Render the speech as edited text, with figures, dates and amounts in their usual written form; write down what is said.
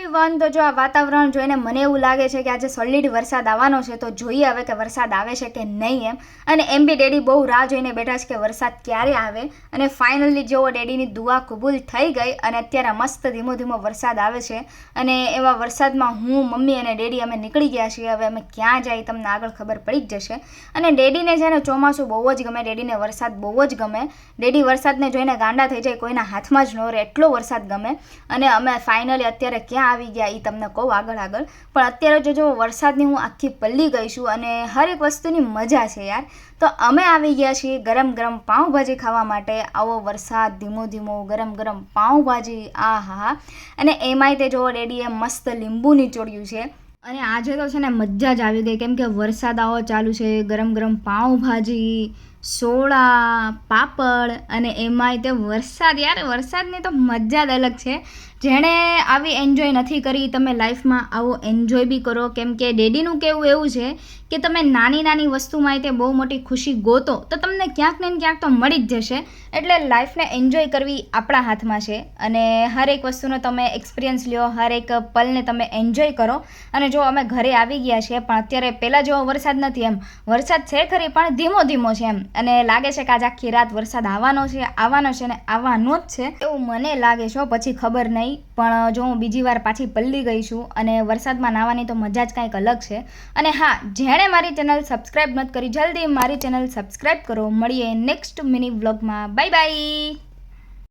Everyone, તો જો આ વાતાવરણ જોઈને મને એવું લાગે છે કે આજે સોલિડ વરસાદ આવવાનો છે. તો જોઈએ હવે કે વરસાદ આવે છે કે નહીં એમ. અને એમ બી ડેડી બહુ રાહ જોઈને બેઠા છે કે વરસાદ ક્યારે આવે. અને ફાઇનલી જેવો ડેડીની દુઆ કબૂલ થઈ ગઈ અને અત્યારે મસ્ત ધીમો ધીમો વરસાદ આવે છે. અને એવા વરસાદમાં હું, મમ્મી અને ડેડી અમે નીકળી ગયા છીએ. હવે અમે ક્યાં જાય તમને આગળ ખબર પડી જ જશે. અને ડેડીને છે ને ચોમાસું બહુ જ ગમે, ડેડીને વરસાદ બહુ જ ગમે. ડેડી વરસાદને જોઈને ગાંડા થઈ જાય, કોઈના હાથમાં જ ન રહે, એટલો વરસાદ ગમે. અને અમે ફાઇનલી અત્યારે ક્યાં આવી ગયા એ તમને કહું આગળ. પણ અત્યારે જો વરસાદની હું આખી પલ્લી ગઈ છું અને હર એક વસ્તુની મજા છે યાર. તો અમે આવી ગયા છીએ ગરમ ગરમ પાઉંભાજી ખાવા માટે. આવો વરસાદ, ધીમો ધીમો ગરમ ગરમ પાઉંભાજી, આ હા. અને એમાંય તે જો ડેડીએ મસ્ત લીંબુ નીચોડ્યું છે. અને આજે તો છે ને મજા જ આવી ગઈ, કેમ કે વરસાદ આવો ચાલુ છે. ગરમ ગરમ પાઉંભાજી, સોડા, પાપડ અને એમાંય તે વરસાદ. યાર વરસાદની તો મજા જ અલગ છે. જેણે આવી એન્જોય નથી કરી, તમે લાઈફમાં આવો એન્જોય બી કરો. કેમ કે ડેડીનું કહેવું એવું છે કે તમે નાની નાની વસ્તુમાં તે બહુ મોટી ખુશી ગોતો તો તમને ક્યાંક ને ક્યાંક તો મળી જ જશે. એટલે લાઈફને એન્જોય કરવી આપણા હાથમાં છે. અને હર એક વસ્તુનો તમે એક્સપિરિયન્સ લ્યો, હર એક પલને તમે એન્જોય કરો. અને જો અમે ઘરે આવી ગયા છીએ, પણ અત્યારે પહેલાં જેવો વરસાદ નથી એમ. વરસાદ છે ખરી પણ ધીમો ધીમો છે એમ. અને લાગે છે કે આજે આખી રાત વરસાદ આવવાનો છે ને આવવાનો જ છે એવું મને લાગે છે. પછી ખબર નહીં, પણ જો હું બીજી વાર પાછી પલ્લી ગઈ છું. અને વરસાદમાં નાહવાની તો મજા જ કંઈક અલગ છે. અને હા, જેણે મારી ચેનલ સબસ્ક્રાઈબ નથી કરી, જલ્દી મારી ચેનલ સબસ્ક્રાઈબ કરો. મળીએ નેક્સ્ટ મિની વ્લોગમાં. Bye bye.